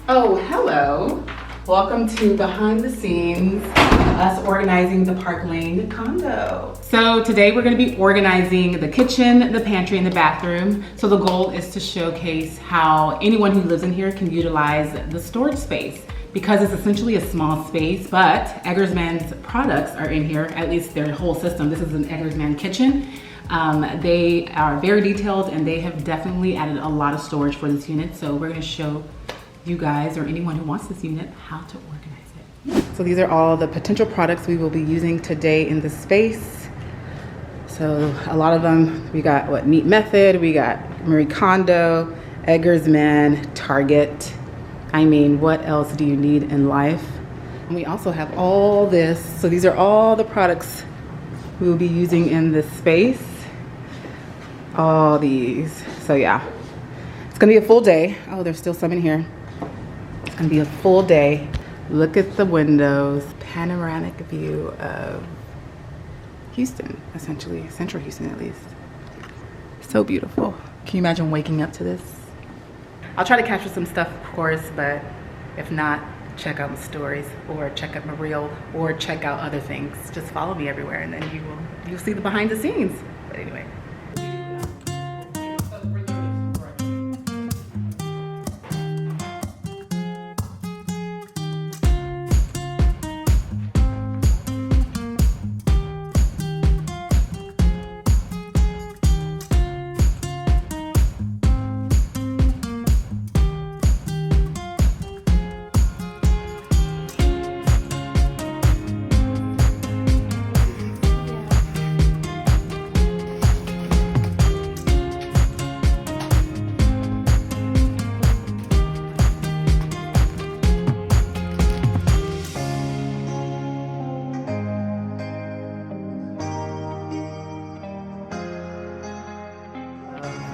Oh, hello. Welcome to behind the scenes, us organizing the Parklane Condo. So today we're gonna be organizing the kitchen, the pantry, and the bathroom. So the goal is to showcase how anyone who lives in here can utilize the storage space because it's essentially a small space, but Eggersman's products are in here, at least their whole system. This is an Eggersman kitchen. They are very detailed and they have definitely added a lot of storage for this unit. So we're gonna show you guys or anyone who wants this unit how to organize it. So these are all the potential products we will be using today in this space. So a lot of them, we got what, Neat Method, we got Marie Kondo, Eggersman, Target. I mean, what else do you need in life? And we also have all this. So these are all the products we will be using in this space. All these. So yeah, it's gonna be a full day. Oh, there's still some in here. It's gonna be a full day. Look at the windows, panoramic view of Houston, essentially, Central Houston at least. So beautiful. Can you imagine waking up to this? I'll try to capture some stuff, of course, but if not, check out my stories or check out my reel or check out other things. Just follow me everywhere and then you'll see the behind the scenes. But anyway.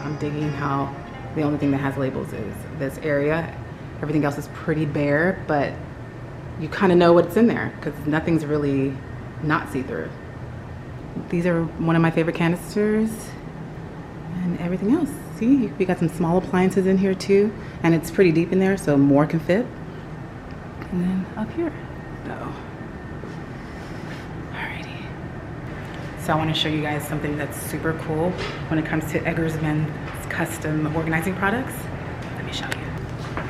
I'm digging how the only thing that has labels is this area. Everything else is pretty bare, but you kind of know what's in there because nothing's really not see-through. These are one of my favorite canisters and everything else. See, we got some small appliances in here too, and it's pretty deep in there, so more can fit. And then up here, so. So I want to show you guys something that's super cool when it comes to Eggersman's custom organizing products. Let me show you.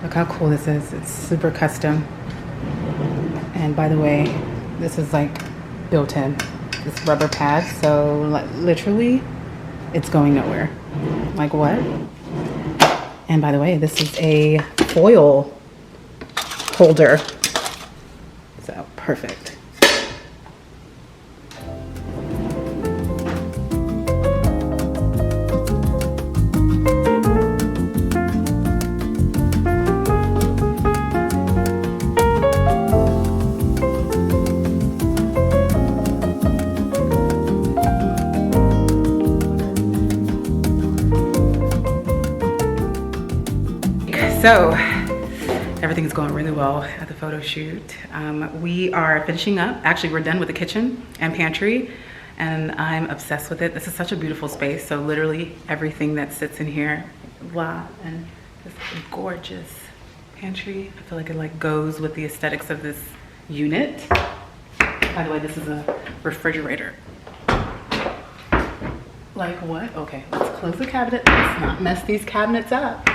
Look how cool this is. It's super custom. And by the way, this is like built in, this rubber pad. So literally it's going nowhere. Like what? And by the way, this is a foil holder. So perfect. So everything's going really well at the photo shoot. We are finishing up. Actually, we're done with the kitchen and pantry and I'm obsessed with it. This is such a beautiful space. So literally everything that sits in here, wow. And this gorgeous pantry. I feel like it goes with the aesthetics of this unit. By the way, this is a refrigerator. Like what? Okay, let's close the cabinet. Let's not mess these cabinets up.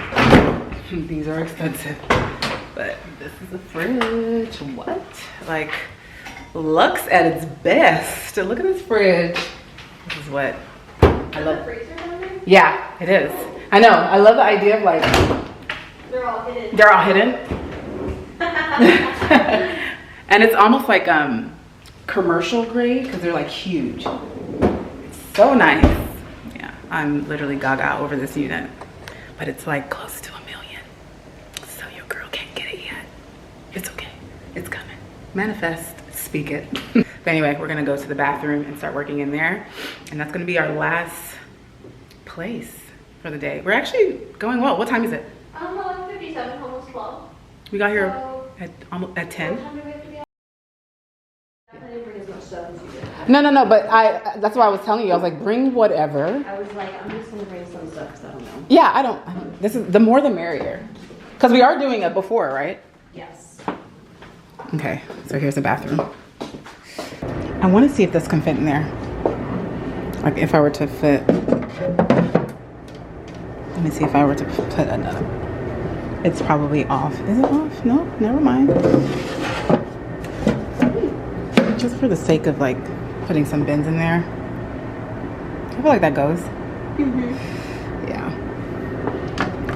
These are expensive, but this is a fridge. What? Like, looks at its best. Look at this fridge. This is what I love. Freezer down there? Yeah, it is. I know. I love the idea of like they're all hidden. They're all hidden. And it's almost like commercial grade because they're like huge. It's so nice. Yeah, I'm literally gaga over this unit, but it's like close to $1 million. So your girl can't get it yet. It's okay. It's coming. Manifest, speak it. But anyway, we're gonna go to the bathroom and start working in there. And that's gonna be our last place for the day. We're actually going well. What time is it? 11:57, almost 12. We got here at 10. What time do we have to be out? I didn't bring as much stuff as you did. No, but that's why I was telling you. I was like, bring whatever. I was like, I'm just gonna bring some stuff because I don't know. Yeah, I don't, this is, the more the merrier. Because we are doing it before, right? Yes. Okay, so here's the bathroom. I want to see if this can fit in there. Like if I were to fit. Let me see if I were to put another. It's probably off. Is it off? No, never mind. Just for the sake of like putting some bins in there. I feel like that goes. Yeah.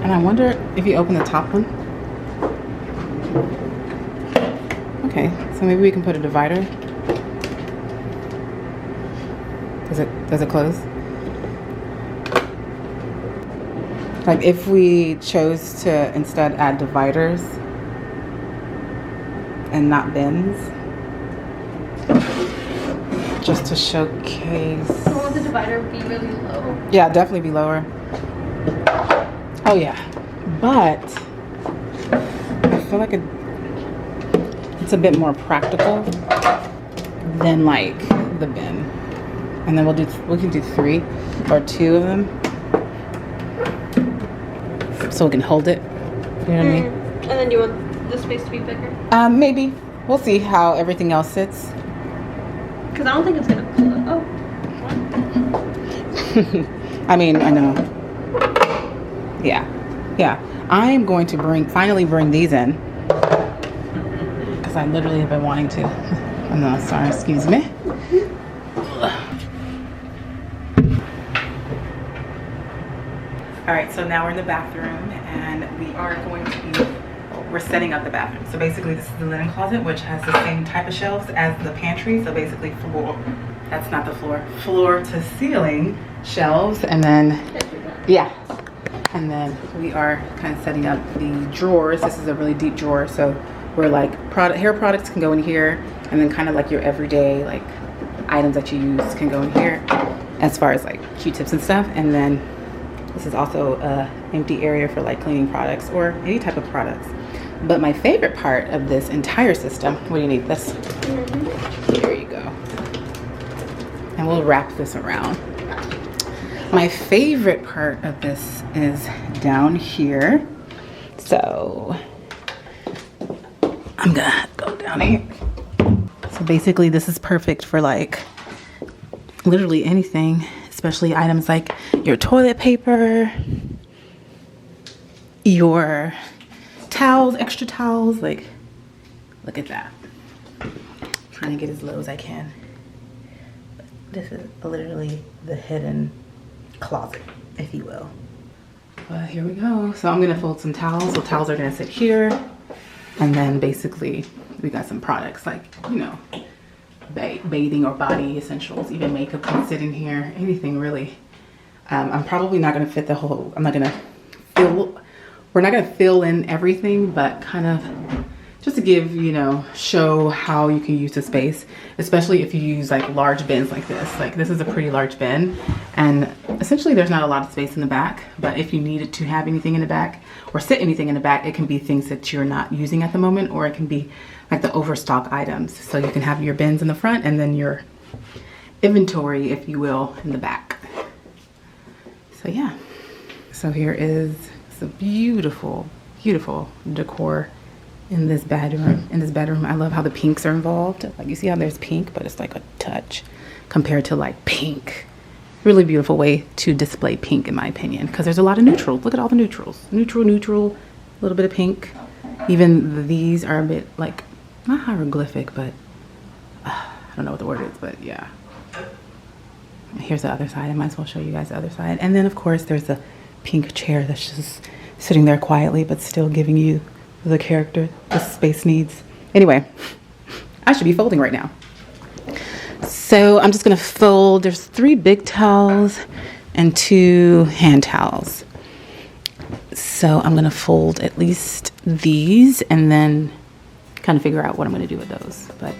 And I wonder if you open the top one. Okay, so maybe we can put a divider. Does it close? Like if we chose to instead add dividers and not bins, just to showcase. So will the divider be really low? Yeah, definitely be lower. Oh yeah, but I feel like it's a bit more practical than like the bin. And then we can do 3 or 2 of them, so we can hold it. You know what I mean? And then do you want the space to be bigger? Maybe. We'll see how everything else sits. Because I don't think it's gonna close. Oh. I mean, I know. Yeah. I'm going to finally bring these in, because I literally have been wanting to. I'm not sorry. Excuse me. All right, so now we're in the bathroom, and we're setting up the bathroom. So basically this is the linen closet, which has the same type of shelves as the pantry. So basically floor to ceiling shelves. And then, yeah. And then we are kind of setting up the drawers. This is a really deep drawer. So we're like, hair products can go in here, and then kind of like your everyday like items that you use can go in here, as far as like Q-tips and stuff. And then this is also a empty area for like cleaning products or any type of products. But my favorite part of this entire system, what do you need? This? There you go. And we'll wrap this around. My favorite part of this is down here. So I'm gonna go down here. So basically this is perfect for like literally anything, especially items like your toilet paper, your towels, extra towels. Like, look at that. I'm trying to get as low as I can. But this is literally the hidden closet, if you will. But here we go. So I'm gonna fold some towels. So towels are gonna sit here. And then basically we got some products like, you know, bathing or body essentials, even makeup can sit in here, anything really. I'm probably not gonna fit the whole, we're not gonna fill in everything, but kind of just to give, you know, show how you can use the space, especially if you use like large bins like this. Like this is a pretty large bin, and essentially there's not a lot of space in the back, but if you needed to have anything in the back or sit anything in the back, it can be things that you're not using at the moment, or it can be like the overstock items. So you can have your bins in the front and then your inventory, if you will, in the back. So yeah, so here is some beautiful, beautiful decor in this bedroom. I love how the pinks are involved. Like you see how there's pink, but it's like a touch compared to like pink. Really beautiful way to display pink, in my opinion, because there's a lot of neutrals. Look at all the neutrals. Neutral, a little bit of pink. Even these are a bit like, not hieroglyphic, but I don't know what the word is, but yeah. Here's the other side. I might as well show you guys the other side. And then of course there's a pink chair that's just sitting there quietly, but still giving you the character the space needs. Anyway, I should be folding right now. So I'm just gonna fold. There's 3 big towels and 2 hand towels. So I'm gonna fold at least these and then kind of figure out what I'm gonna do with those. But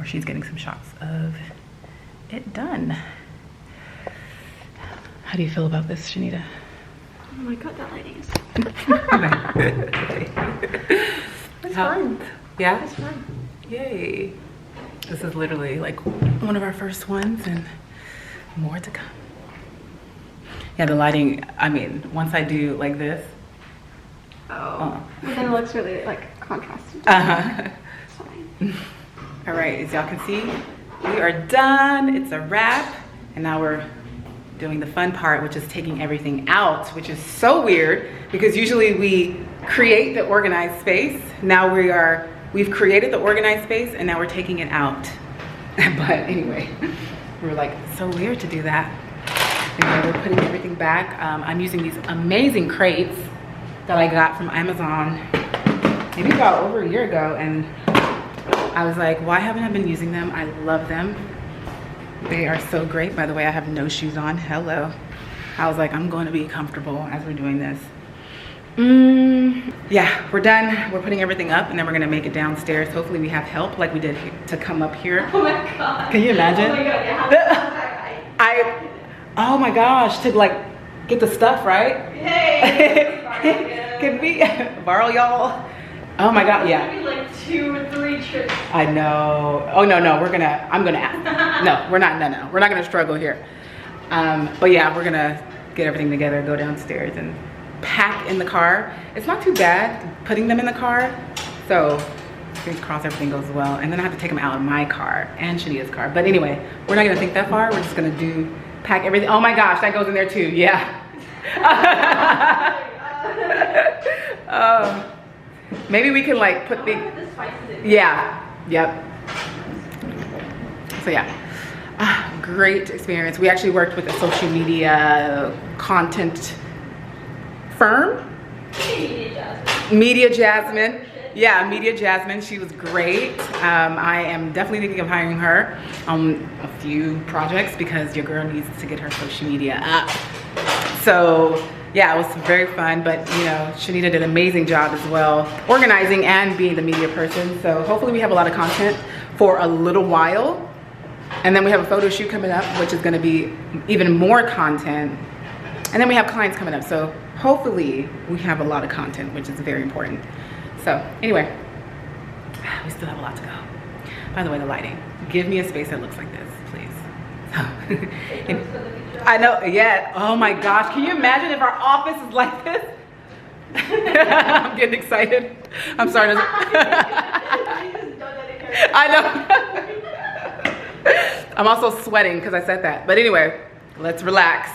she's getting some shots of it done. How do you feel about this, Shanita? Oh my god, that lighting is It's fun. Yeah? It's fun. Yay. This is literally like one of our first ones and more to come. Yeah, the lighting, I mean, once I do like this. Oh. But then it looks really like contrasted. It's fine. All right, as y'all can see, we are done. It's a wrap. And now we're doing the fun part, which is taking everything out, which is so weird because usually we create the organized space. Now we've created the organized space and now we're taking it out. But anyway, we're like, it's so weird to do that. Anyway, we're putting everything back. I'm using these amazing crates that I got from Amazon maybe about over a year ago, and I was like, why haven't I been using them? I love them. They are so great. By the way, I have no shoes on. Hello. I was like, I'm going to be comfortable as we're doing this. Yeah, we're done. We're putting everything up and then we're gonna make it downstairs. Hopefully we have help like we did to come up here. Oh my god. Can you imagine? Oh my god, yeah. Oh my gosh, to like get the stuff, right? Hey! Can we borrow y'all? Oh my god, yeah. Maybe like 2 or 3 trips. I know. Oh no, I'm gonna ask. No, we're not gonna struggle here. But yeah, we're gonna get everything together, go downstairs and pack in the car. It's not too bad putting them in the car. So fingers crossed everything goes well. And then I have to take them out of my car and Shanita's car. But anyway, we're not gonna think that far. We're just gonna pack everything. Oh my gosh, that goes in there too, yeah. Maybe we can like put the, yeah, yep. So yeah, great experience. We actually worked with a social media content firm. Media Jasmine. Yeah, Media Jasmine. She was great. I am definitely thinking of hiring her on a few projects because your girl needs to get her social media up. So yeah, it was very fun, but you know, Shanita did an amazing job as well, organizing and being the media person. So hopefully we have a lot of content for a little while. And then we have a photo shoot coming up, which is gonna be even more content. And then we have clients coming up. So hopefully we have a lot of content, which is very important. So anyway, we still have a lot to go. By the way, the lighting. Give me a space that looks like this, please. I know, yeah. Oh my gosh, can you imagine if our office is like this? I'm getting excited. I'm sorry. I know. I'm also sweating because I said that. But anyway, let's relax.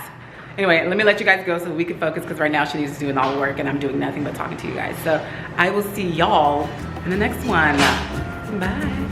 Anyway, let me let you guys go so we can focus because right now Shanice's doing all the work and I'm doing nothing but talking to you guys. So I will see y'all in the next one. Bye.